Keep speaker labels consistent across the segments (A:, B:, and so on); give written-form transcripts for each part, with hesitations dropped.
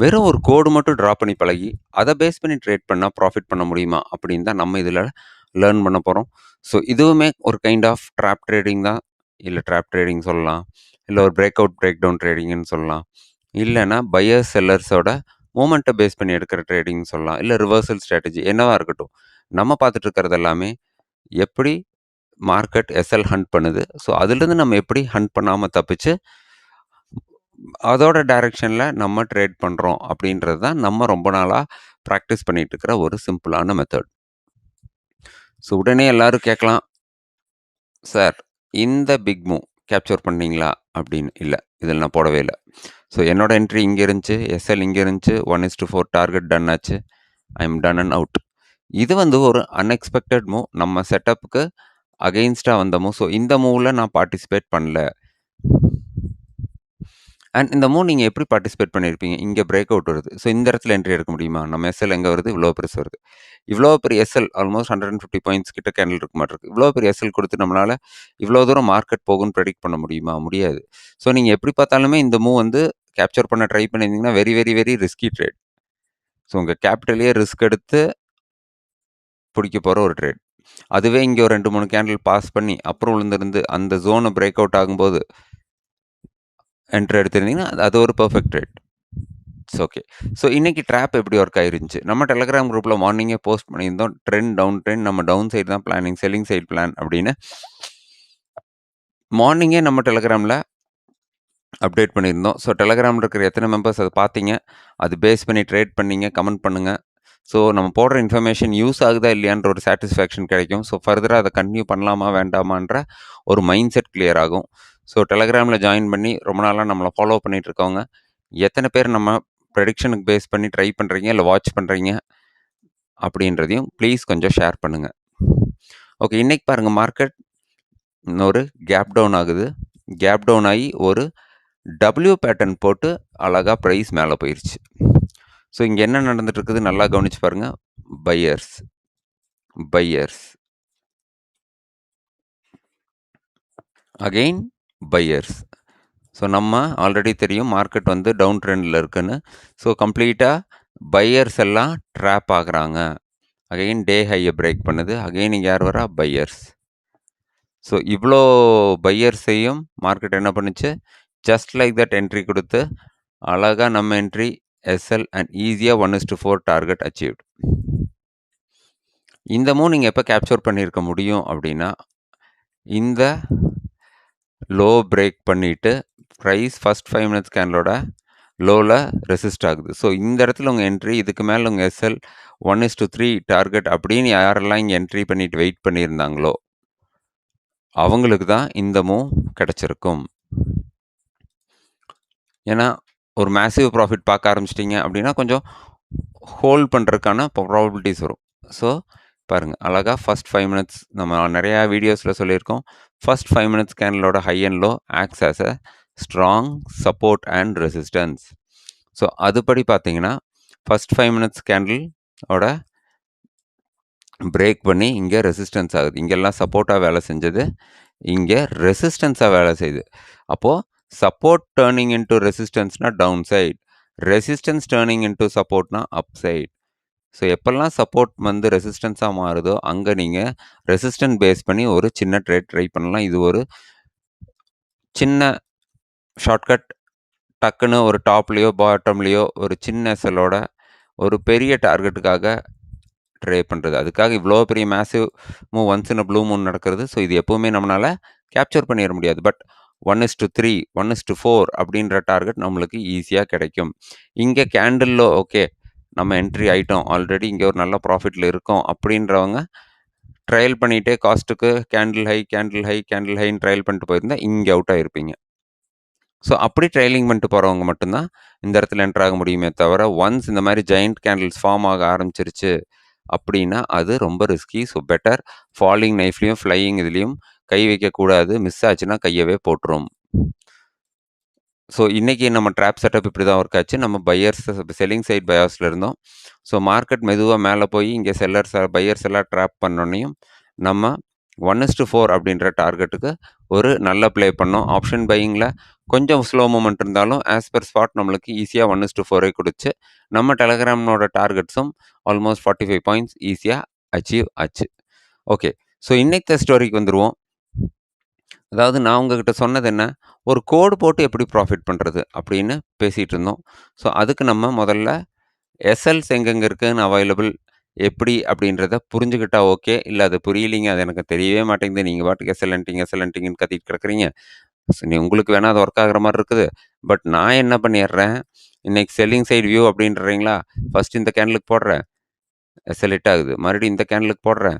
A: வெறும் ஒரு கோடு மட்டும் ட்ரா பண்ணி பழகி, அத பேஸ் பண்ணி ட்ரேட் பண்ணா ப்ராஃபிட் பண்ண முடியுமா? அப்படின்னு தான் நம்ம இதில லேர்ன் பண்ண போறோம். ஸோ இதுவுமே ஒரு கைண்ட் ஆஃப் ட்ராப் ட்ரேடிங் தான். இல்ல ட்ராப் ட்ரேடிங் சொல்லலாம். இல்ல ஒரு பிரேக் அவுட், பிரேக் டவுன் ட்ரேடிங்ன்னு சொல்லலாம். இல்லன்னா பையர்ஸ், செல்லர்ஸோட மூவ்மெண்ட்ட பேஸ் பண்ணி எடுக்கிற ட்ரேடிங்ன்னு சொல்லலாம். இல்ல ரிவர்சல் ஸ்ட்ராட்டஜி என்னவா இருக்கட்டும். நம்ம பார்த்துட்டு இருக்கிறது எல்லாமே எப்படி மார்க்கெட் எஸ்எல் ஹண்ட் பண்ணுது. ஸோ அதிலிருந்து நம்ம எப்படி ஹண்ட் பண்ணாம தப்பிச்சு, அதோட டைரக்ஷன்ல நம்ம ட்ரேட் பண்றோம் அப்படின்றது தான் நம்ம ரொம்ப நாளா பிராக்டிஸ் பண்ணிட்டு இருக்கிற ஒரு சிம்பிளான மெத்தட். ஸோ உடனே எல்லாரும் கேட்கலாம், "சார் இந்த பிக் மூவ் கேப்சர் பண்ணீங்களா?" அப்படின்னு. இல்ல. இதில நான் போடவே இல்ல. ஸோ என்னோட என்ட்ரி இங்க இருந்துச்சு. எஸ்எல் இங்க இருந்துச்சு. 1:4 டார்கெட் டன் ஆச்சு. ஐ அம் டன் அண்ட் அவுட். இது வந்து ஒரு அன்எக்ஸ்பெக்டட் மூவ். நம்ம செட்டப்க்கு அகைன்ஸ்ட்டா வந்த மூவ். ஸோ இந்த மூவ்ல நான் பார்ட்டிசிபேட் பண்ணல. அண்ட் இந்த மூவ் நீங்க எப்படி பார்ட்டிசிபேட் பண்ணியிருப்பீங்க? இங்க பிரேக் அவுட் வருது. ஸோ இந்த இடத்துல என்ட்ரி எடுக்க முடியுமா? நம்ம எஸ்எல் எங்க வருது? இவ்வளோ பெருசு வருது. இவ்வளோ பெரிய எஸ்எல் ஆல்மோஸ்ட் 150 பாயிண்ட்ஸ் கிட்ட கேண்டில் இருக்க மாட்டிருக்கு. இவ்வளோ பெரிய எஸ்எல் கொடுத்து நம்மளால இவ்வளோ தூரம் மார்க்கெட் போகும்னு பிரெடிக்ட் பண்ண முடியுமா? முடியாது. ஸோ நீங்க எப்படி பார்த்தாலுமே இந்த மூவ் வந்து கேப்சர் பண்ண ட்ரை பண்ணியிருந்தீங்கன்னா very, very, very risky trade. So உங்க கேபிட்டலயே ரிஸ்க் எடுத்து பிடிக்க போற ஒரு ட்ரேட். அதுவே இங்க ஒரு 2, 3 கேண்டில் பாஸ் பண்ணி அப்புறம் விழுந்திருந்து அந்த ஜோன பிரேக் அவுட் ஆகும்போது என்ட்ரி எடுத்திருந்தீங்கன்னா, அது ஒரு perfect trade. It's okay. So இன்னைக்கு ட்ராப் எப்படி ஒர்க் ஆயிருந்துச்சு? நம்ம டெலகிராம் குரூப்ல மார்னிங்கே போஸ்ட் பண்ணியிருந்தோம். ட்ரெண்ட் டவுன் ட்ரெண்ட் நம்ம டவுன் சைடு தான் பிளானிங், செல்லிங் சைடு பிளான் அப்படின்னு. மார்னிங்கே நம்ம டெலகிராம்ல அப்டேட் பண்ணியிருந்தோம். ஸோ டெலகிராம்ல இருக்கிற எத்தனை மெம்பர்ஸ் அத பார்த்தீங்க? அது பேஸ் பண்ணி ட்ரேட் பண்ணீங்க? கமெண்ட் பண்ணுங்க. ஸோ நம்ம போடுற இன்ஃபர்மேஷன் யூஸ் ஆகுதா இல்லையான்ற ஒரு சாட்டிஸ்ஃபேக்ஷன் கிடைக்கும். ஸோ ஃபர்தரா அத கன்டின்யூ பண்ணலாமா வேண்டாமான்ற ஒரு மைண்ட் செட் கிளியர் ஆகும். ஸோ டெலகிராம்ல ஜாயின் பண்ணி ரொம்ப நாளா நம்மள ஃபாலோ பண்ணிட்டு இருக்கவங்க, எத்தனை பேர் நம்ம ப்ரெடிக்ஷனுக்கு பேஸ் பண்ணி ட்ரை பண்றீங்க, இல்ல வாட்ச் பண்றீங்க அப்படின்றதையும் ப்ளீஸ் கொஞ்சம் ஷேர் பண்ணுங்க. ஓகே, இன்னைக்கு பாருங்க மார்க்கெட் ஒரு கேப் டவுன் ஆகுது. கேப் டவுன் ஆகி ஒரு டபிள்யூ பேட்டர்ன் போட்டு அழகா பிரைஸ் மேல போயிருச்சு. ஸோ இங்க என்ன நடந்துட்டு இருக்குது நல்லா கவனிச்சு பாருங்க. Buyers, buyers, again buyers. So நம்ம ஆல்ரெடி தெரியும் மார்க்கெட் வந்து டவுன் ட்ரெண்டில் இருக்குன்னு. ஸோ கம்ப்ளீட்டாக பையர்ஸ் எல்லாம் ட்ராப் ஆகுறாங்க. அகைன் டே ஹையை பிரேக் பண்ணுது. அகைன் இங்கே யார் வரா? பையர்ஸ். ஸோ இவ்வளோ பையர்ஸையும் மார்க்கெட் என்ன பண்ணுச்சு? ஜஸ்ட் லைக் தட் என்ட்ரி கொடுத்து அழகாக நம்ம என்ட்ரி எஸ்எல் அண்ட் ஈஸியாக 1:4 டார்கெட் அச்சீவ்ட். இந்த மூவ் நீங்கள் எப்போ கேப்சர் பண்ணியிருக்க முடியும் அப்படின்னா, இந்த லோ பிரேக் பண்ணிட்டு ப்ரைஸ் ஃபர்ஸ்ட் 5 மினிட்ஸ் கேண்டலோட லோவில் ரெசிஸ்ட் ஆகுது. ஸோ இந்த இடத்துல உங்கள் என்ட்ரி, இதுக்கு மேலே உங்கள் எஸ்எல் 1:3 டார்கெட் அப்படின்னு யாரெல்லாம் இங்கே என்ட்ரி பண்ணிட்டு வெயிட் பண்ணியிருந்தாங்களோ அவங்களுக்கு தான் இந்த மூவ் கிடச்சிருக்கும். ஏன்னா ஒரு மேசிவ் ப்ராஃபிட் பார்க்க ஆரம்பிச்சிட்டிங்க அப்படின்னா கொஞ்சம் ஹோல்ட் பண்ணுறதுக்கான ப்ராபபிலிட்டிஸ் வரும். ஸோ பாருங்கள் அழகாக ஃபர்ஸ்ட் 5 மினிட்ஸ் நம்ம நிறையா வீடியோஸில் சொல்லியிருக்கோம். ஃபர்ஸ்ட் 5 மினிட்ஸ் கேண்டலோட high and low acts as a strong support and resistance. So அதுபடி பார்த்தீங்கன்னா ஃபர்ஸ்ட் 5 மினிட்ஸ் கேண்டிலோட பிரேக் பண்ணி இங்கே ரெசிஸ்டன்ஸ் ஆகுது. இங்கெல்லாம் சப்போர்ட்டாக வேலை செஞ்சது, இங்கே ரெசிஸ்டன்ஸாக வேலை செய்யுது. அப்போது சப்போர்ட் டேர்னிங் இன்டு ரெசிஸ்டன்ஸ்னா down side, resistance turning into சப்போர்ட்னா அப் சைட். ஸோ எப்பெல்லாம் சப்போர்ட் வந்து ரெசிஸ்டன்ஸாக மாறுதோ அங்கே நீங்கள் ரெசிஸ்டன்ட் பேஸ் பண்ணி ஒரு சின்ன ட்ரேட் ட்ரை பண்ணலாம். இது ஒரு சின்ன ஷார்ட்கட். டக்குன்னு ஒரு டாப்லேயோ பாட்டம்லேயோ ஒரு சின்ன எஸ்எல்லோட ஒரு பெரிய டார்கெட்டுக்காக ட்ரை பண்ணுறது. அதுக்காக இவ்வளோ பெரிய massive move once in a blue Moon நடக்கிறது. ஸோ இது எப்போவுமே நம்மளால் கேப்சர் பண்ணிட முடியாது. பட் 1:3, 1:4 அப்படின்ற டார்கெட் நம்மளுக்கு ஈஸியாக கிடைக்கும். இங்கே கேண்டிலில் ஓகே நம்ம என்ட்ரி ஆகிட்டோம், ஆல்ரெடி இங்கே ஒரு நல்ல ப்ராஃபிட்டில் இருக்கோம் அப்படின்றவங்க ட்ரையல் பண்ணிகிட்டே காஸ்ட்டுக்கு candle high, candle high, candle ஹைன்னு ட்ரையல் பண்ணிட்டு போயிருந்தா இங்கே அவுட் ஆகிருப்பீங்க. ஸோ அப்படி ட்ரையலிங் பண்ணிட்டு போகிறவங்க மட்டும்தான் இந்த இடத்துல என்ட்ரு ஆக முடியுமே தவிர, ஒன்ஸ் இந்த மாதிரி ஜெயண்ட் கேண்டில்ஸ் ஃபார்ம் ஆக ஆரம்பிச்சிருச்சு அப்படின்னா அது ரொம்ப ரிஸ்கி. ஸோ பெட்டர் ஃபாலிங் நைஃப்லையும் ஃப்ளையிங் இதுலேயும் கை வைக்கக்கூடாது. மிஸ் ஆச்சுன்னா கையவே போட்டுரும். ஸோ இன்றைக்கி நம்ம ட்ராப் செட்டப் இப்படி தான் ஒர்க் ஆச்சு. நம்ம பையர்ஸ் செல்லிங் சைட் பயாஸில் இருந்தோம். ஸோ மார்க்கெட் மெதுவாக மேலே போய் இங்கே செல்லர்ஸ் பையர்ஸ் எல்லாம் ட்ராப் பண்ணோன்னையும் நம்ம 1:4 அப்படின்ற டார்கெட்டுக்கு ஒரு நல்ல ப்ளே பண்ணோம். ஆப்ஷன் பையிங்கில் கொஞ்சம் ஸ்லோ மூவ்மெண்ட் இருந்தாலும் ஆஸ் பர் ஸ்பாட் நம்மளுக்கு ஈஸியாக 1:4 கொடுத்து நம்ம டெலகிராமோட டார்கெட்ஸும் ஆல்மோஸ்ட் 45 பாயிண்ட்ஸ் ஈஸியாக அச்சீவ் ஆச்சு. ஓகே, ஸோ இன்னைக்கு ஸ்டோரிக்கு வந்துடுவோம். அதாவது நான் உங்ககிட்ட சொன்னது என்ன, ஒரு கோடு போட்டு எப்படி ப்ராஃபிட் பண்ணுறது அப்படின்னு பேசிகிட்டு இருந்தோம். ஸோ அதுக்கு நம்ம முதல்ல எஸ்எல்ஸ் எங்கெங்கே இருக்குதுன்னு அவைலபிள் எப்படி அப்படின்றத புரிஞ்சுக்கிட்டா ஓகே. இல்லை அது புரியலிங்க, அது எனக்கு தெரியவே மாட்டேங்குது, நீங்கள் பாட்டுக்கு எஸ்எல்என்டிங்கன்னு கத்திட்டு கிடக்குறீங்க. உங்களுக்கு வேணால் அது ஒர்க் ஆகிற மாதிரி இருக்குது. பட் நான் என்ன பண்ணிடுறேன், இன்னைக்கு செல்லிங் சைடு வியூ அப்படின்றீங்களா, ஃபஸ்ட் இந்த கேண்டலுக்கு போடுறேன், எஸ்எல் ஹிட் ஆகுது, மறுபடியும் இந்த கேண்டலுக்கு போடுறேன்,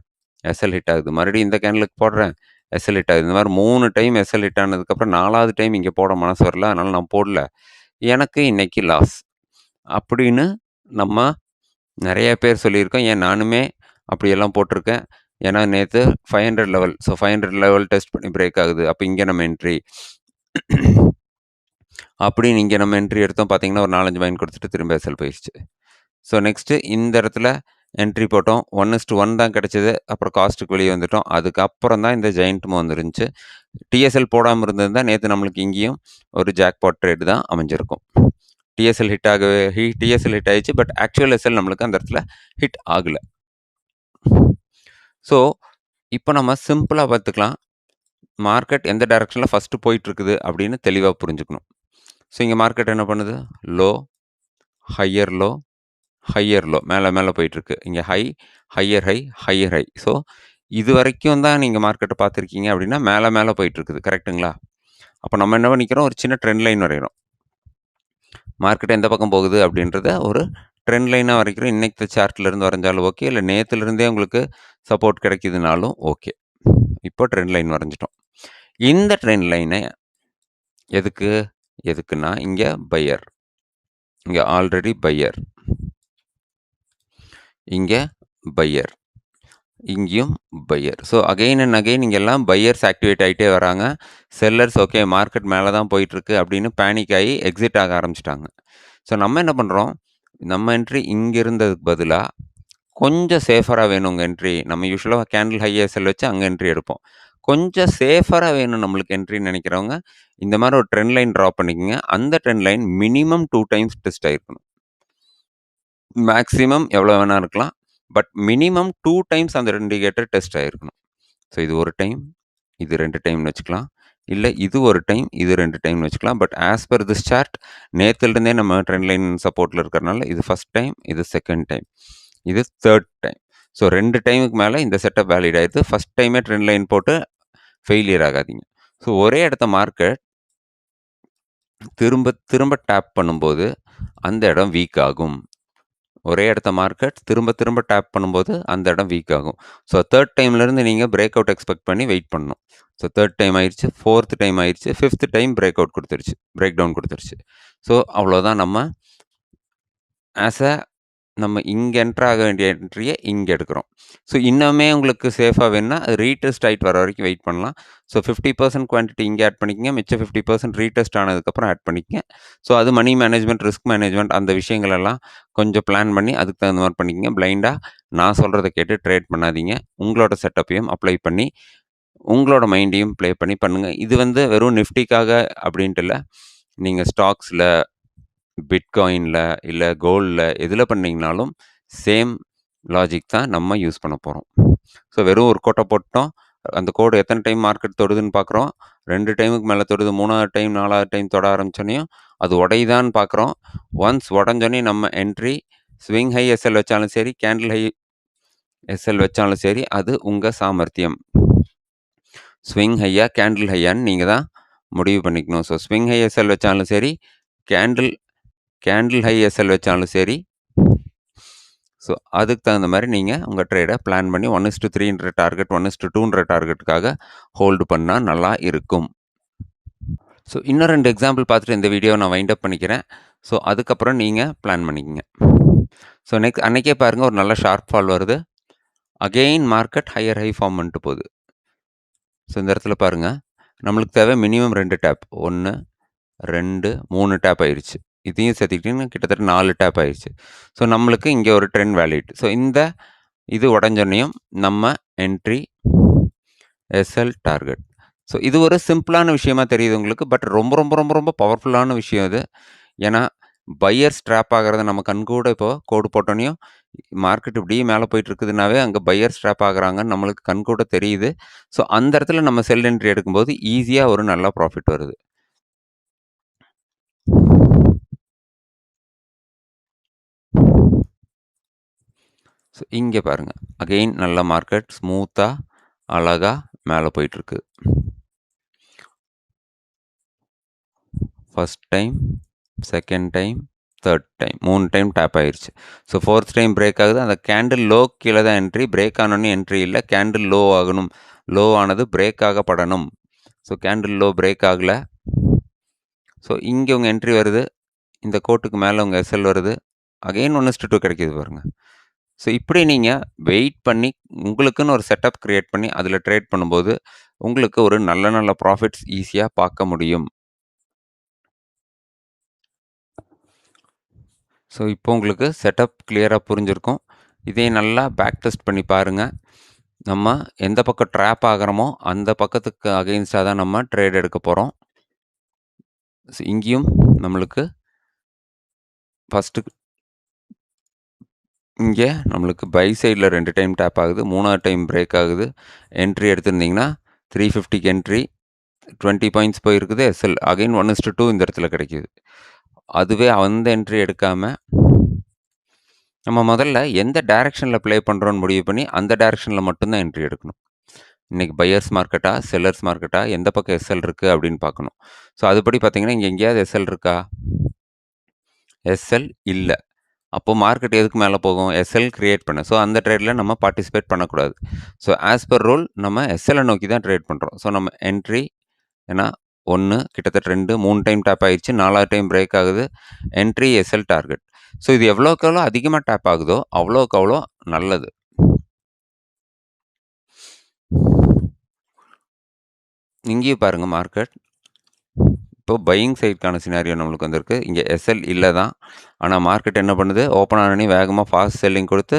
A: எஸ்எல் ஹிட் ஆகுது, மறுபடியும் இந்த கேண்டலுக்கு போடுறேன், எஸ்எல் ஹிட் ஆகுது. இந்த மாதிரி 3 டைம் எஸ்எல் ஹிட் ஆனதுக்கப்புறம் 4வது டைம் இங்கே போட மனசு வரல, அதனால் நான் போடல, எனக்கு இன்னைக்கு லாஸ் அப்படின்னு நம்ம நிறைய பேர் சொல்லியிருக்கோம். ஏன் நானுமே அப்படியெல்லாம் போட்டிருக்கேன். ஏன்னா நேற்று 500 லெவல், ஸோ 500 லெவல் டெஸ்ட் பண்ணி பிரேக் ஆகுது, அப்போ இங்கே நம்ம என்ட்ரி அப்படின்னு இங்கே நம்ம என்ட்ரி எடுத்தோம். பார்த்தீங்கன்னா ஒரு 4-5 பாயிண்ட் கொடுத்துட்டு திரும்ப எஸ்எல் போயிடுச்சு. ஸோ நெக்ஸ்ட்டு இந்த இடத்துல என்ட்ரி போட்டோம், 1:1 தான் கிடச்சிது. அப்புறம் காஸ்ட்டுக்கு வெளியே வந்துட்டோம். அதுக்கப்புறம் தான் இந்த ஜெயண்ட்மோ வந்துருந்துச்சு. டிஎஸ்எல் போடாமல் இருந்திருந்தால் நேற்று நம்மளுக்கு இங்கேயும் ஒரு ஜாக்பாட் ட்ரேடு தான் அமைஞ்சிருக்கும். டிஎஸ்எல் ஹிட் ஆயிடுச்சு. பட் ஆக்சுவல் எஸ்எல் நம்மளுக்கு அந்த இடத்துல ஹிட் ஆகலை. ஸோ இப்போ நம்ம சிம்பிளாக பார்த்துக்கலாம், மார்க்கெட் எந்த டைரக்ஷனில் ஃபஸ்ட்டு போயிட்டுருக்குது அப்படின்னு தெளிவாக புரிஞ்சுக்கணும். ஸோ இங்கே மார்க்கெட் என்ன பண்ணுது, low higher low higher low, மேலே போயிட்டுருக்கு. இங்கே ஹையர் ஹை. ஸோ இது வரைக்கும் தான் நீங்கள் மார்க்கெட்டை பார்த்துருக்கீங்க அப்படின்னா மேலே போயிட்டுருக்குது, கரெக்டுங்களா? அப்போ நம்ம என்ன பண்ணிக்கிறோம், ஒரு சின்ன ட்ரெண்ட் லைன் வரைகிறோம். மார்க்கெட் எந்த பக்கம் போகுது அப்படின்றத ஒரு ட்ரெண்ட் லைனாக வரைக்கிறோம். இன்னைக்கு சார்ட்லேருந்து வரைஞ்சாலும் ஓகே, இல்லை நேற்றுலேருந்தே உங்களுக்கு சப்போர்ட் கிடைக்குதுனாலும் ஓகே. இப்போ ட்ரெண்ட் லைன் வரைஞ்சிட்டோம். இந்த ட்ரெண்ட் லைனை எதுக்குன்னா இங்கே பையர், இங்கே ஆல்ரெடி பையர், இங்கே பையர், இங்கேயும் buyer. So again and again இங்கே எல்லாம் பையர்ஸ் ஆக்டிவேட் ஆகிட்டே வராங்க. செல்லர்ஸ் ஓகே மார்க்கெட் மேலே தான் போயிட்டுருக்கு அப்படின்னு பேனிக் ஆகி எக்ஸிட் ஆக ஆரம்பிச்சிட்டாங்க. ஸோ நம்ம என்ன பண்ணுறோம், நம்ம என்ட்ரி இங்கே இருந்ததுக்கு பதிலாக கொஞ்சம் சேஃபராக வேணும் உங்கள் என்ட்ரி. நம்ம யூஸ்வலாக கேண்டில் ஹை எஸ்எல் வச்சு அங்கே என்ட்ரி எடுப்போம். கொஞ்சம் சேஃபராக வேணும் நம்மளுக்கு என்ட்ரின்னு நினைக்கிறவங்க இந்த மாதிரி ஒரு ட்ரெண்ட் லைன் ட்ரா பண்ணிக்கோங்க. அந்த trend line minimum 2 times test ஆகிருக்கணும். மேக்ஸிமம் எவ்வளோ வேணா இருக்கலாம், பட் மினிமம் 2 டைம்ஸ் அந்த இண்டிகேட்டர் டெஸ்ட் ஆகிருக்கணும். ஸோ இது ஒரு டைம், இது 2 டைம்னு வச்சுக்கலாம், இல்லை இது ஒரு டைம், இது 2 டைம்னு வச்சுக்கலாம். But as per this chart நேற்றுலேருந்தே நம்ம ட்ரெண்ட் லைன் சப்போர்ட்டில் இருக்கிறனால இது ஃபஸ்ட் டைம், இது செகண்ட் டைம், இது தேர்ட் டைம். ஸோ 2 டைமுக்கு மேலே இந்த செட்டப் வேலிட் ஆகிடுது. ஃபஸ்ட் டைமே ட்ரெண்ட் லைன் போட்டு ஃபெயிலியர் ஆகாதீங்க. ஸோ ஒரே இடத்த மார்க்கெட் திரும்ப டேப் பண்ணும்போது அந்த இடம் வீக் ஆகும். ஒரே இடத்த மார்க்கெட் திரும்ப டேப் பண்ணும்போது அந்த இடம் வீக் ஆகும். ஸோ தேர்ட் டைம்லேருந்து நீங்கள் பிரேக் அவுட் எக்ஸ்பெக்ட் பண்ணி வெயிட் பண்ணணும். ஸோ தேர்ட் டைம் ஆயிடுச்சு, ஃபோர்த் டைம் ஆயிடுச்சு, ஃபிஃப்த் டைம் பிரேக் டவுன் கொடுத்துருச்சு. ஸோ அவ்வளோதான். நம்ம இங்கே என்ட்ரு ஆக வேண்டிய என்ட்ரியை இங்கே எடுக்கிறோம். ஸோ இன்னுமே உங்களுக்கு சேஃபாக வேணுன்னா அது ரீடெஸ்ட் ஆகிட்டு வர வரைக்கும் வெயிட் பண்ணலாம். ஸோ 50% குவான்டிட்டி இங்கே ஆட் பண்ணிக்கங்க, மிச்சம் 50% ரீடெஸ்ட் ஆனதுக்கப்புறம் ஆட் பண்ணிக்கங்க. ஸோ அது மணி மேனேஜ்மெண்ட், ரிஸ்க் மேனேஜ்மெண்ட் அந்த விஷயங்களெல்லாம் கொஞ்சம் பிளான் பண்ணி அதுக்கு தகுந்த மாதிரி பண்ணிக்கங்க. பிளைண்டாக நான் சொல்கிறத கேட்டு ட்ரேட் பண்ணாதீங்க. உங்களோட செட்டப்பையும் அப்ளை பண்ணி உங்களோட மைண்டையும் ப்ளே பண்ணி பண்ணுங்கள். இது வெறும் நிஃப்டிக்காக அப்படின்ட்டு இல்லை, நீங்கள் ஸ்டாக்ஸில், பிட்காயினில், இல்லை கோல்டில் எதில் பண்ணிங்கனாலும் சேம் லாஜிக் தான் நம்ம யூஸ் பண்ண போகிறோம். ஸோ வெறும் ஒரு கோட்டை போட்டோம், அந்த கோடு எத்தனை டைம் மார்க்கெட் தொடுதுன்னு பார்க்குறோம். 2 டைமுக்கு மேலே தொடுது, 3வது டைம் 4வது டைம் தொட ஆரம்பிச்சோனையும் அது உடையுதான்னு பார்க்குறோம். ஒன்ஸ் உடஞ்சோன்னே நம்ம என்ட்ரி, ஸ்விங் ஹை எஸ்எல் வச்சாலும் சரி, கேண்டில் ஹை எஸ்எல் வச்சாலும் சரி, அது உங்கள் சாமர்த்தியம். ஸ்விங் ஹையா கேண்டில் ஹையான்னு நீங்கள் தான் முடிவு பண்ணிக்கணும். ஸோ ஸ்விங் ஹை எஸ்எல் வச்சாலும் சரி, கேண்டில் ஹை எஸ்எல் வச்சாலும் சரி, ஸோ அதுக்கு தகுந்த மாதிரி நீங்கள் உங்கள் ட்ரேடை பிளான் பண்ணி 1:3ன்ற டார்கெட், 1:2ன்ற டார்கெட்டுக்காக ஹோல்டு பண்ணால் நல்லா இருக்கும். ஸோ இன்னும் 2 எக்ஸாம்பிள் பார்த்துட்டு இந்த வீடியோவை நான் வைண்ட் அப் பண்ணிக்கிறேன். ஸோ அதுக்கப்புறம் நீங்கள் பிளான் பண்ணிக்கங்க. ஸோ நெக்ஸ்ட் அன்றைக்கே பாருங்கள், ஒரு நல்ல ஷார்ப் ஃபால் வருது. Again market higher high form பண்ணிட்டு போகுது. ஸோ இந்த இடத்துல பாருங்கள், நம்மளுக்கு தேவை மினிமம் 2 டேப், 1 2 3 டேப் ஆயிடுச்சு. இதையும் சேர்த்துக்கிட்டிங்கன்னா கிட்டத்தட்ட 4 டேப் ஆயிடுச்சு. ஸோ நம்மளுக்கு இங்கே ஒரு ட்ரெண்ட் வேலிட். ஸோ இது உடஞ்சோன்னையும் நம்ம என்ட்ரி எஸ்எல் டார்கெட். ஸோ இது ஒரு சிம்பிளான விஷயமா தெரியுது உங்களுக்கு. பட் ரொம்ப, ரொம்ப, ரொம்ப, ரொம்ப பவர்ஃபுல்லான விஷயம் இது. ஏன்னா, பையர்ஸ் ட்ராப் ஆகுறத நம்ம கண்கூட இப்போ கோடு போட்டோனையும், மார்க்கெட் இப்படியே மேல போயிட்டு இருக்குதுன்னாவே, அங்க பையர்ஸ் ட்ராப் ஆகுறாங்கன்னு நம்மளுக்கு கண்கூட தெரியுது. ஸோ அந்த இடத்துல நம்ம செல் என்ட்ரி எடுக்கும்போது ஈஸியா ஒரு நல்ல ப்ராஃபிட் வருது. ஸோ இங்க பாருங்க. அகைன் நல்ல மார்க்கெட் ஸ்மூத்தா, அழகா மேல போயிட்டுருக்கு. First time, second time, third time 3 time tap ஆயிருச்சு. ஸோ 4த் டைம் பிரேக் ஆகுது. அந்த கேண்டில் லோக்கு கீழ தான் என்ட்ரி. பிரேக் ஆனோனே என்ட்ரி இல்ல. கேண்டில் லோ ஆகணும். லோ ஆனது பிரேக் ஆகப்படணும். ஸோ கேண்டில் லோ பிரேக் ஆகல. ஸோ இங்க உங்க என்ட்ரி வருது. இந்த கோட்டுக்கு மேல உங்க எஸ்எல் வருது. அகைன் 1:2 கிடைக்குது பாருங்க. ஸோ இப்படி நீங்க வெயிட் பண்ணி, உங்களுக்குன்னு ஒரு செட்டப் கிரியேட் பண்ணி, அதில ட்ரேட் பண்ணும்போது, உங்களுக்கு ஒரு நல்ல நல்ல ப்ராஃபிட்ஸ் ஈஸியா பார்க்க முடியும். ஸோ இப்போ உங்களுக்கு செட்டப் கிளியரா புரிஞ்சிருக்கும். இதே நல்லா பேக் டெஸ்ட் பண்ணி பாருங்க. நம்ம எந்த பக்கம் ட்ராப் ஆகுறோமோ, அந்த பக்கத்துக்கு அகைன்ஸ்டா தான் நம்ம ட்ரேட் எடுக்க போறோம். இங்கேயும் நம்மளுக்கு ஃபர்ஸ்ட்டு இங்க நம்மளுக்கு பை சைட்ல 2 டைம் டேப் ஆகுது. 3வது டைம் பிரேக் ஆகுது. என்ட்ரி எடுத்திருந்தீங்கன்னா, 350க்கு என்ட்ரி 20 பாயிண்ட்ஸ் போயிருக்குது. எஸ்எல் அகைன் 1:2 இந்த இடத்துல கிடைக்குது. அதுவே அந்த என்ட்ரி எடுக்காம, நம்ம முதல்ல எந்த டைரக்ஷன்ல ப்ளே பண்றோம்னு முடிவு பண்ணி, அந்த டைரக்ஷன்ல மட்டும் தான் என்ட்ரி எடுக்கணும். இன்னைக்கு பையர்ஸ் மார்க்கெட்டா? செல்லர்ஸ் மார்க்கெட்டா? எந்த பக்கம் எஸ்எல் இருக்கு அப்படின்னு பார்க்கணும். ஸோ அதுபடி பார்த்தீங்கன்னா, இங்க எங்கேயாவது எஸ்எல் இருக்கா? எஸ்எல் இல்ல. அப்போ மார்க்கெட் எதுக்கு மேல போகும்? எஸ்எல் கிரியேட் பண்ண. ஸோ அந்த ட்ரேட்ல நம்ம பார்ட்டிசிபேட் பண்ணக்கூடாது. ஸோ ஆஸ் பெர் ரூல் நம்ம எஸ்எல்ல நோக்கி தான் ட்ரேட் பண்றோம். ஸோ நம்ம என்ட்ரி ஏன்னா 1 கிட்டத்தட்ட 2, 3 டைம் டேப் ஆயிருச்சு. 4வது டைம் பிரேக் ஆகுது. Entry SL target. ஸோ இது எவ்வளோக்கு எவ்வளோ அதிகமா டேப் ஆகுதோ, அவ்வளோக்கு அவ்வளோ நல்லது. இங்கேயும் பாருங்க மார்க்கெட். இப்போ பையிங் சைடுக்கான சினாரியோ நம்மளுக்கு வந்திருக்கு. இங்க எஸ்எல் இல்ல தான். ஆனா மார்க்கெட் என்ன பண்ணுது? ஓப்பன் ஆனோனே வேகமா ஃபாஸ்ட் செல்லிங் குடுத்து,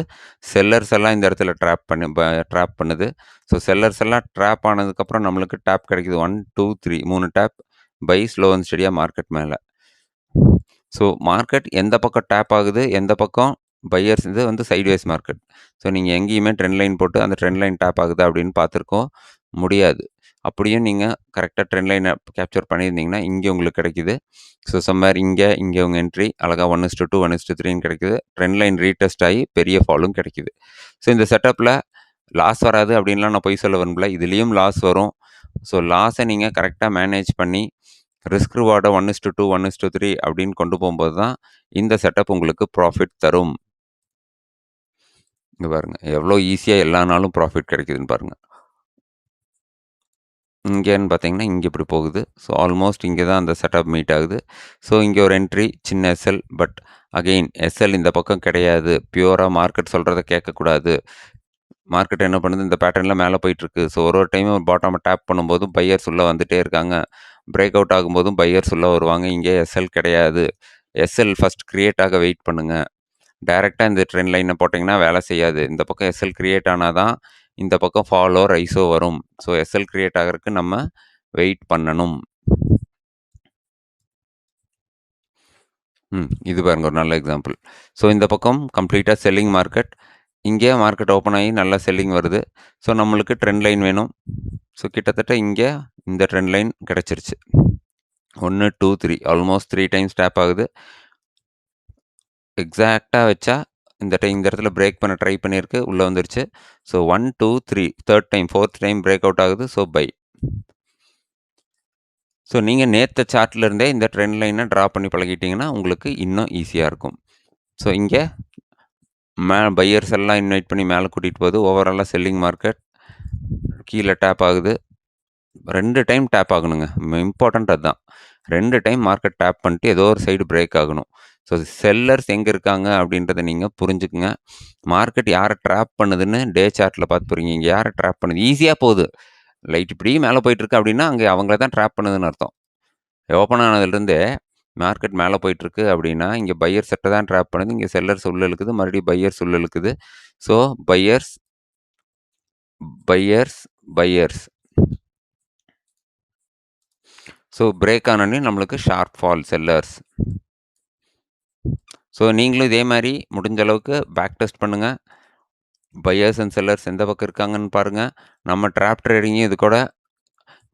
A: செல்லர்ஸ் எல்லாம் இந்த இடத்துல ட்ராப் பண்ணுது. ஸோ செல்லர்ஸ் எல்லாம் ட்ராப் ஆனதுக்கப்புறம் நம்மளுக்கு டேப் கிடைக்குது. 1, 2, 3 டேப். பை ஸ்லோ அண்ட் ஸ்டெடியா மார்க்கெட் மேல. ஸோ மார்க்கெட் எந்த பக்கம் டேப் ஆகுது, எந்த பக்கம் பையர்ஸ் இது வந்து சைட்வேஸ் மார்க்கெட். ஸோ நீங்க எங்கேயுமே ட்ரெண்ட் லைன் போட்டு அந்த ட்ரெண்ட் லைன் டேப் ஆகுதா அப்படின்னு பார்த்துருக்கோம் முடியாது. அப்படியும் நீங்க கரெக்ட்டா ட்ரெண்ட் லைன கேப்சர் பண்ணியிருந்தீங்கன்னா, இங்க உங்களுக்கு கிடைக்குது. ஸோ சம்வேர் இங்க உங்க என்ட்ரி அழகா 1:2, 1:3ன்னு கிடைக்குது. ட்ரெண்ட் லைன் ரீடெஸ்ட் ஆகி பெரிய ஃபாலும் கிடைக்குது. ஸோ இந்த செட்டப்ல லாஸ் வராது அப்படின்லாம் நான் பொய் சொல்ல விரும்பல. இதுலயும் லாஸ் வரும். ஸோ லாஸ நீங்க கரெக்ட்டா மேனேஜ் பண்ணி ரிஸ்க் ரிவார்ட 1:2, 1:3 அப்படின்னு கொண்டு போம்போது தான், இந்த செட்டப் உங்களுக்கு ப்ராஃபிட் தரும். இங்க பாருங்க. எவ்வளோ ஈஸியா எல்லா நாளும் ப்ராஃபிட் கிடைக்குதுன்னு பாருங்க. இங்கேன்னு பார்த்தீங்கன்னா, இங்க இப்படி போகுது. ஸோ ஆல்மோஸ்ட் இங்க தான் அந்த செட்டப் மீட் ஆகுது. ஸோ இங்க ஒரு என்ட்ரி, சின்ன எஸ்எல். பட் அகெயின் எஸ்எல் இந்த பக்கம் கிடையாது. பியூரா மார்க்கெட் சொல்றத கேட்கக்கூடாது. மார்க்கெட் என்ன பண்ணுது, இந்த பேட்டர்ன்ல மேல போயிட்டுருக்கு. ஸோ ஒரு டைமும் பாட்டம டேப் பண்ணும்போதும் பையர்ஸ் உள்ள வந்துட்டே இருக்காங்க. பிரேக் அவுட் ஆகும்போதும் பையர்ஸ் உள்ள வருவாங்க. இங்கே எஸ்எல் கிடையாது. எஸ்எல் ஃபர்ஸ்ட் கிரியேட் ஆக வெயிட் பண்ணுங்க. டைரக்ட்டா இந்த ட்ரெண்ட் லைன போட்டீங்கன்னா வேலை செய்யாது. இந்த பக்கம் எஸ்எல் கிரியேட் ஆனா தான், இந்த பக்கம் ஃபாலோ, ரைஸோ வரும். ஸோ எஸ்எல் கிரியேட் ஆகறக்கு நம்ம வெயிட் பண்ணணும். இது பாருங்க ஒரு நல்ல எக்ஸாம்பிள். ஸோ இந்த பக்கம் கம்ப்ளீட்டா செல்லிங் மார்க்கெட். இங்கே மார்க்கெட் ஓப்பன் ஆகி நல்லா செல்லிங் வருது. ஸோ நம்மளுக்கு ட்ரெண்ட் லைன் வேணும். ஸோ கிட்டத்தட்ட இங்கே இந்த ட்ரெண்ட் லைன் கிடைச்சிருச்சு. 1, 2, 3 ஆல்மோஸ்ட் 3 டைம்ஸ் டேப் ஆகுது. எக்ஸாக்ட்டா வச்சா இந்த இடத்துல பிரேக் பண்ண ட்ரை பண்ணியிருக்கு. உள்ள வந்துருச்சு. ஸோ 1, 2, 3 3 டைம், 4த் டைம் பிரேக் அவுட் ஆகுது. So buy. ஸோ நீங்க நேத்து சார்ட்ல இருந்தே இந்த ட்ரெண்ட் லைன டிரா பண்ணி பழகிட்டீங்கன்னா, உங்களுக்கு இன்னும் ஈஸியா இருக்கும். ஸோ இங்க பையர்ஸ் எல்லாம் இன்வைட் பண்ணி மேல கூட்டிட்டு போகுது. ஓவராலா செல்லிங் மார்க்கெட். கீழ டேப் ஆகுது. 2 டைம் டேப் ஆகணுங்க. இம்பார்ட்டன்ட் அதான். 2 டைம் மார்க்கெட் டேப் பண்ணிட்டு ஏதோ ஒரு சைடு பிரேக் ஆகணும். ஸோ செல்லர்ஸ் எங்க இருக்காங்க அப்படின்றத நீங்க புரிஞ்சுக்குங்க. மார்க்கெட் யார ட்ராப் பண்ணுதுன்னு டே சார்ட்ல பார்த்து புரியுங்க. இங்க யார ட்ராப் பண்ணுது? ஈஸியா போகுது. லைட் இப்படி மேல போயிட்டு இருக்கு அப்படின்னா, அங்க அவங்கள தான் ட்ராப் பண்ணுதுன்னு அர்த்தம். ஓப்பன் ஆனதுலருந்தே மார்க்கெட் மேல போயிட்டு இருக்கு அப்படின்னா, இங்க பையர் செட்ட தான் ட்ராப் பண்ணுது. இங்க செல்லர்ஸ் உள்ள இழுக்குது. மறுபடியும் பையர்ஸ் உள்ள இழுக்குது. So buyers, buyers, buyers. So break ஆனோனே நம்மளுக்கு ஷார்ப் ஃபால் செல்லர்ஸ். ஸோ நீங்களும் இதே மாரி முடிஞ்ச அளவுக்கு பேக் டெஸ்ட் பண்ணுங்க. பையர்ஸ் அண்ட் செல்லர்ஸ் எந்த பக்கம் இருக்காங்கன்னு பாருங்க. நம்ம ட்ராப் ட்ரேடிங்கையும் இது கூட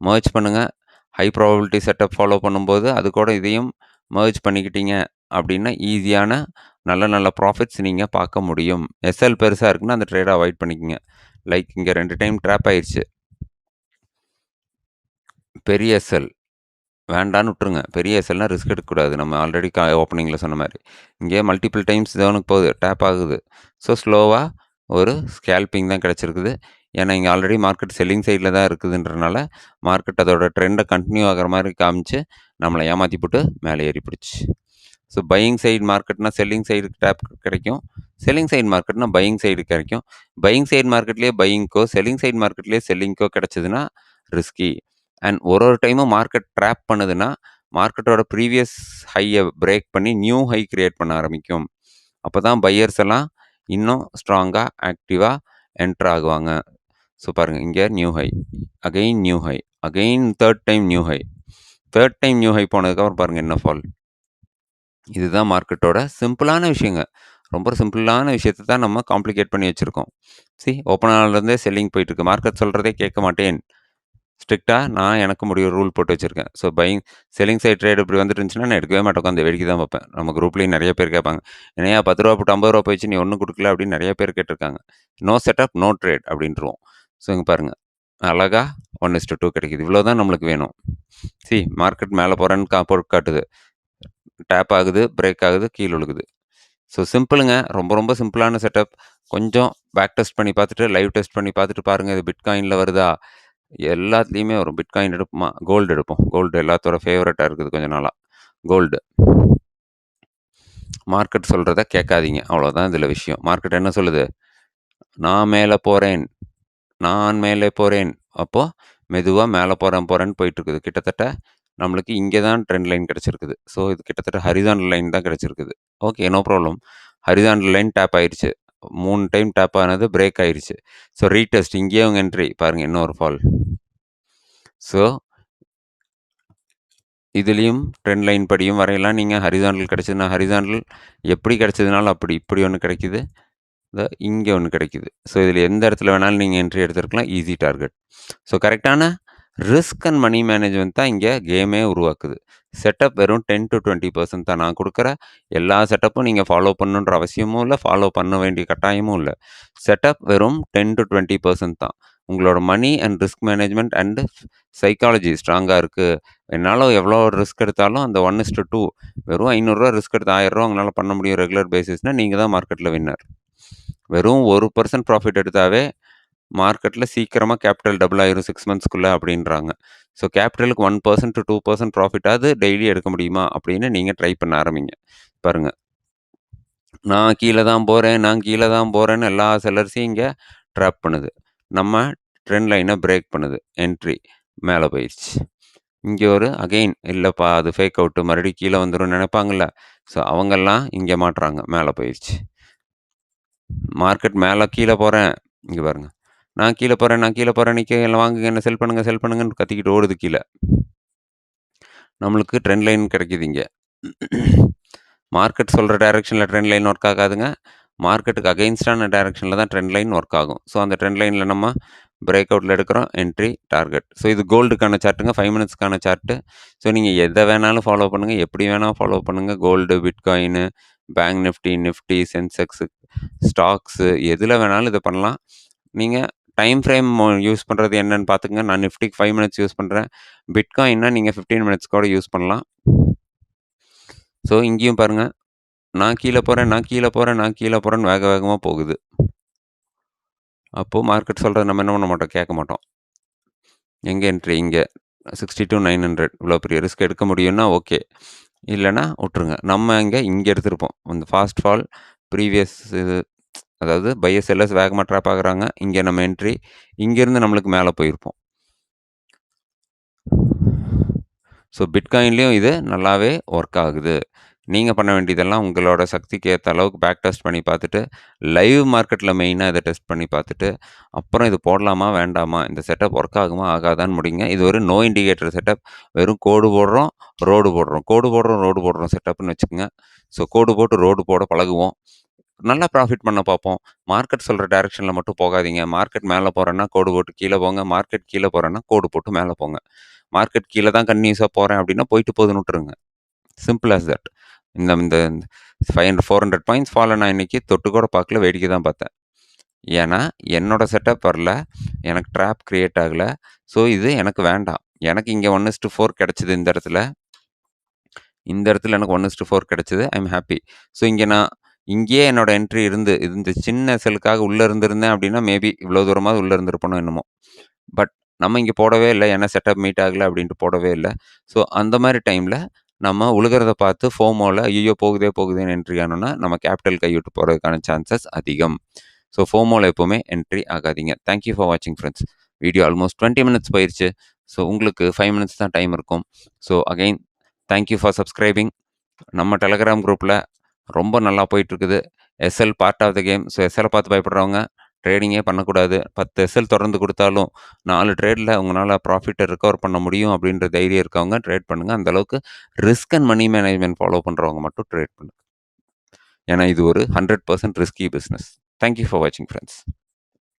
A: மெர்ஜ் பண்ணுங்க. ஹை ப்ராபபிலிட்டி செட்டப் ஃபாலோ பண்ணும்போது அது கூட இதையும் மெர்ஜ் பண்ணிக்கிட்டீங்க அப்படின்னா ஈஸியான நல்ல நல்ல ப்ராஃபிட்ஸ் நீங்கள் பார்க்க முடியும். எஸ்எல் பெருசாக இருக்குன்னா அந்த ட்ரேடை அவாய்ட் பண்ணிக்கங்க. லைக் இங்கே 2 டைம் ட்ராப் ஆயிடுச்சு. பெரிய எஸ்எல் வேண்டான்னு விட்டுருங்க. பெரிய எஸ்எல்னா ரிஸ்க் எடுக்கக்கூடாது. நம்ம ஆல்ரெடி ஓப்பனிங்கில் சொன்ன மாதிரி இங்கே மல்டிபிள் டைம்ஸ் ஜோனுக்கு போகுது, டேப் ஆகுது. ஸோ ஸ்லோவாக ஒரு ஸ்கேல்பிங் தான் கிடச்சிருக்குது. ஏன்னா இங்கே ஆல்ரெடி மார்க்கெட் செல்லிங் சைடில் தான் இருக்குதுன்றனால மார்க்கெட் அதோட ட்ரெண்டை கண்டினியூ ஆகிற மாதிரி காமிச்சு நம்மளை ஏமாற்றி போட்டு மேலே ஏறி பிடிச்சி. ஸோ பையிங் சைடு மார்க்கெட்னா செல்லிங் சைடு டேப் கிடைக்கும், செல்லிங் சைடு மார்க்கெட்னா பையிங் சைடு கிடைக்கும். பையிங் சைடு மார்க்கெட்லேயே பையிங்க்கோ செல்லிங் சைடு மார்க்கெட்லேயே செல்லிங்க்கோ கிடச்சிதுன்னா ரிஸ்கி. அண்ட் ஒரு டைமும் மார்க்கெட் ட்ராப் பண்ணுதுன்னா மார்க்கெட்டோட ப்ரீவியஸ் ஹையை பிரேக் பண்ணி நியூ ஹை கிரியேட் பண்ண ஆரம்பிக்கும். அப்போ தான் பையர்ஸ் எல்லாம் இன்னும் ஸ்ட்ராங்காக ஆக்டிவாக என்டர் ஆகுவாங்க. ஸோ பாருங்கள் இங்கே new high, again new high, again third time new high. Third time new high போனதுக்கப்புறம் பாருங்கள் என்ன ஃபால். இதுதான் மார்க்கெட்டோட சிம்பிளான விஷயங்க. ரொம்ப சிம்பிளான விஷயத்தை தான் நம்ம காம்ப்ளிகேட் பண்ணி வச்சுருக்கோம். ஓப்பன் ஆனதுலேருந்தே செல்லிங் போயிட்டுருக்கு. மார்க்கெட் சொல்கிறதே கேட்க மாட்டேன். ஸ்ட்ரிக்டாக நான் எனக்கு முடிவு ரூல் போட்டு வச்சுருக்கேன். So buying selling side trade இப்படி வந்துட்டு இருந்துச்சுன்னா நான் எடுக்கவே மாட்டேன், உட்காந்து வேடிக்கை தான் பார்ப்பேன். நம்ம குரூப்லேயும் நிறைய பேர் கேட்பாங்க, என்னையா 10 ரூபா போட்டு 50 ரூபா போயிடுச்சு நீ ஒன்றும் கொடுக்கல அப்படின்னு நிறைய பேர் கேட்டிருக்காங்க. நோ செட்டப் நோ ட்ரேட் அப்படின்ட்டுருவோம். ஸோ இங்கே பாருங்கள் அழகாக 1:2 கிடைக்குது. இவ்வளோ தான் நம்மளுக்கு வேணும். மார்க்கெட் மேலே போகிறேன்னு போட்டு காட்டுது, டேப் ஆகுது, பிரேக் ஆகுது, கீழே விழுகுது. ஸோ சிம்பிளுங்க, ரொம்ப ரொம்ப சிம்பிளான செட்டப். கொஞ்சம் பேக் டெஸ்ட் பண்ணி பார்த்துட்டு லைவ் டெஸ்ட் பண்ணி பார்த்துட்டு பாருங்கள் இது பிட்காயினில் வருதா. எல்லாத்துலேயுமே வரும். பிட்காயின் எடுப்போமா, கோல்டு எடுப்போம். கோல்டு எல்லாத்தோட ஃபேவரட்டாக இருக்குது கொஞ்ச நாளாக. கோல்டு மார்க்கெட் சொல்கிறத கேட்காதீங்க, அவ்வளோதான் இதில் விஷயம். மார்க்கெட் என்ன சொல்லுது, நான் மேலே போகிறேன், நான் மேலே போகிறேன். அப்போது மெதுவாக மேலே போகிறேன்னு போயிட்டுருக்குது. கிட்டத்தட்ட நம்மளுக்கு இங்கே தான் ட்ரெண்ட் லைன் கிடச்சிருக்குது. ஸோ இது கிட்டத்தட்ட ஹரிசாண்டல் லைன் தான் கிடச்சிருக்குது. Okay, no problem. Horizontal line tap ஆயிடுச்சு, 3 டைம் டேப் ஆனது பிரேக் ஆயிடுச்சு. ஸோ ரீடெஸ்ட் இங்கேயே உங்கள் என்ட்ரி பாருங்கள், இன்னொரு ஃபால். ஸோ இதுலேயும் ட்ரெண்ட் லைன் படியும் வரையலாம். நீங்கள் ஹரிசாண்டல் கிடச்சதுன்னா ஹரிசாண்டல், எப்படி கிடச்சதுனாலும் அப்படி இப்படி ஒன்று கிடைக்குது, இங்கே ஒன்று கிடைக்குது. ஸோ இதில் எந்த இடத்துல வேணாலும் நீங்கள் என்ட்ரி எடுத்துருக்கலாம், ஈஸி டார்கெட். ஸோ கரெக்டான ரிஸ்க் அண்ட் மணி மேனேஜ்மெண்ட் தான் இங்கே கேமே உருவாக்குது. செட்டப் வெறும் 10 to 20% தான். நான் கொடுக்குற எல்லா செட்டப்பும் நீங்கள் ஃபாலோ பண்ணணுன்ற அவசியமும் இல்லை, ஃபாலோ பண்ண வேண்டிய கட்டாயமும் இல்லை. செட்டப் வெறும் 10 to 20% தான். உங்களோட money and risk management and psychology ஸ்ட்ராங்காக இருக்குது. என்னால் எவ்வளோ ரிஸ்க் எடுத்தாலும் அந்த 1:2 வெறும் 500 ரூபா ரிஸ்க் எடுத்து 1000 ரூபா உங்களால் பண்ண முடியும் ரெகுலர் பேசிஸ்னால் நீங்கள் தான் மார்க்கெட்டில் வின்னர். வெறும் 1% ப்ராஃபிட் எடுத்தாவே மார்க்கெட்டில் சீக்கிரமாக கேபிட்டல் டபுள் ஆயிரும் 6 மந்த்ஸ்க்குள்ளே அப்படின்றாங்க. ஸோ கேபிட்டலுக்கு 1% to 2% ப்ராஃபிட்டாவது டெய்லி எடுக்க முடியுமா அப்படின்னு நீங்கள் ட்ரை பண்ண ஆரம்பிங்க. பாருங்கள், நான் கீழே தான் போகிறேன், நான் கீழே தான் போகிறேன்னு எல்லா செல்லர்ஸையும் இங்கே ட்ராப் பண்ணுது. நம்ம ட்ரெண்ட் லைனை பிரேக் பண்ணுது, என்ட்ரி மேலே போயிடுச்சு. இங்கே ஒரு அகெயின் இல்லைப்பா அது ஃபேக் அவுட்டு, மறுபடியும் கீழே வந்துடும் நினைப்பாங்கள்ல. ஸோ அவங்கெல்லாம் இங்கே மாட்டுறாங்க, மேலே போயிடுச்சு. மார்க்கெட் மேலே கீழே போகிறேன், இங்கே பாருங்கள், நான் கீழே போகிறேன், நான் கீழே போகிறேன், நிற்க எல்லாம் வாங்குங்க, என்ன செல் பண்ணுங்கன்னு கத்திக்கிட்டு ஓடுது கீழே. நம்மளுக்கு ட்ரெண்ட் லைன் கிடைக்கிது இங்கே. மார்க்கெட் சொல்கிற டைரெக்ஷனில் ட்ரெண்ட் லைன் ஒர்க் ஆகாதுங்க, மார்க்கெட்டுக்கு அகெயின்ஸ்டான டைரெக்ஷனில் தான் ட்ரெண்ட் லைன் ஒர்க் ஆகும். ஸோ அந்த ட்ரெண்ட் லைனில் நம்ம பிரேக் அவுட்டில் எடுக்கிறோம், என்ட்ரி டார்கெட். ஸோ இது கோல்டுக்கான சார்ட்டுங்க, 5 மினிட்ஸ்க்கான சார்ட்டு. ஸோ நீங்கள் எதை வேணாலும் ஃபாலோ பண்ணுங்கள், எப்படி வேணாலும் ஃபாலோ பண்ணுங்கள். Gold, bitcoin, bank Nifty, Sensex, stocks, எதில் வேணாலும் இதை பண்ணலாம். நீங்கள் டைம் ஃப்ரேம் யூஸ் பண்ணுறது என்னன்னு பார்த்துங்க. நான் நிஃப்டிக்கு 5 மினிட்ஸ் யூஸ் பண்ணுறேன். பிட்காயின்னா நீங்கள் 15 மினிட்ஸ் கூட யூஸ் பண்ணலாம். ஸோ இங்கேயும் பாருங்கள், நான் கீழே போகிறேன், நான் கீழே போகிறேன், நான் கீழே போகிறேன்னு வேக வேகமாக போகுது. அப்போது மார்க்கெட் சொல்கிறது நம்ம என்ன பண்ண மாட்டோம், கேட்க மாட்டோம். எங்கே என்ட்ரி, இங்கே 62,900 இவ்வளோ பெரிய ரிஸ்க் எடுக்க முடியும்னா ஓகே, இல்லைனா விட்ருங்க. நம்ம இங்கே எடுத்திருப்போம். இந்த ஃபாஸ்ட் ஃபால் ப்ரீவியஸ் இது, அதாவது பையர் செல்லர்ஸ் வேகமாக ட்ராப் ஆகுறாங்க, இங்கே நம்ம என்ட்ரி, இங்கேருந்து நம்மளுக்கு மேலே போயிருப்போம். ஸோ பிட்காயின்லேயும் இது நல்லாவே ஒர்க் ஆகுது. நீங்க பண்ண வேண்டியதெல்லாம் உங்களோட சக்திக்கு ஏத்த அளவுக்கு பேக் டெஸ்ட் பண்ணி பார்த்துட்டு, லைவ் மார்க்கெட்ல மெயினா இத டெஸ்ட் பண்ணி பார்த்துட்டு, அப்புறம் இது போடலாமா? வேண்டாமா? இந்த செட்டப் ஒர்க் ஆகுமா? ஆகாதான்னு முடிங்க. இது ஒரு நோ இண்டிகேட்டர் செட்டப். வெறும் கோடு போடுறோம், ரோடு போடுறோம். கோடு போடுறோம், ரோடு போடுறோம் செட்டப்ன்னு வச்சுக்கங்க. ஸோ கோடு போட்டு ரோடு போட பழகுவோம். நல்லா ப்ராஃபிட் பண்ண பார்ப்போம். மார்க்கெட் சொல்ற டைரக்ஷன்ல மட்டும் போகாதீங்க. மார்க்கெட் மேல போறேன்னா கோடு போட்டு கீழ போங்க. மார்க்கெட் கீழ போறேன்னா கோடு போட்டு மேல போங்க. மார்க்கெட் கீழ தான் கன்டினியூஸா போறேன் அப்டின்னா போயிட்டு போகுதுன்னு விட்டுருங்க. Simple as that. இந்த இந்த 500 400 பாயிண்ட்ஸ் ஃபால நான் இன்னைக்கு தொட்டு கூட பார்க்கல. வேடிக்கை தான் பார்த்தேன். ஏன்னா, என்னோட செட்டப் வரல. எனக்கு ட்ராப் கிரியேட் ஆகல. ஸோ இது எனக்கு வேண்டாம். எனக்கு இங்க 1:4 கிடைச்சது இந்த இடத்துல. இந்த இடத்துல எனக்கு 1:4 கிடைச்சது. ஐ அம் ஹேப்பி. ஸோ இங்க நான் இங்கேயே என்னோட என்ட்ரி இருந்து, இந்த சின்ன செல்லுக்காக உள்ள இருந்திருந்தேன் அப்டின்னா, மேபி இவ்ளோ தூரமாவது உள்ள இருந்திருப்பனோ என்னமோ! பட் நம்ம இங்க போடவே இல்ல. ஏன்னா செட்டப் மீட் ஆகல அப்டின்ட்டு போடவே இல்ல. ஸோ அந்த மாரி டைம்ல நம்ம உழுகுறத பார்த்து ஃபோமோல ஐய்யயோ! போகுதே போகுதேன்னு என்ட்ரி ஆனோம்னா, நம்ம கேப்பிட்டல் கைவிட்டு போறதுக்கான சான்சஸ் அதிகம். ஸோ ஃபோமோல எப்பவுமே என்ட்ரி ஆகாதீங்க. தேங்க் யூ ஃபார் வாட்சிங் ஃபிரெண்ட்ஸ். வீடியோ ஆல்மோஸ்ட் 20 மினிட்ஸ் போயிருச்சு. ஸோ உங்களுக்கு 5 மினிட்ஸ் தான் டைம் இருக்கும். So again thank you for subscribing. நம்ம டெலகிராம் குரூப்ல ரொம்ப நல்லா போயிட்டுருக்குது. SL part of the game. So எஸ்எல்ல பார்த்து பயப்படுறவங்க ட்ரேடிங்கே பண்ணக்கூடாது. 10 எஸ்எல் தொடர்ந்து குடுத்தாலும் 4 ட்ரேட்ல உங்களால ப்ராஃபிட்ட ரிகவர் பண்ண முடியும் அப்டின்ற தைரியம் இருக்கவங்க ட்ரேட் பண்ணுங்க. அந்த அளவுக்கு risk and money management follow பண்றவங்க மட்டும் ட்ரேட் பண்ணுங்க. ஏன்னா இது ஒரு 100% risky business. Thank you for வாட்சிங் ஃபிரெண்ட்ஸ்.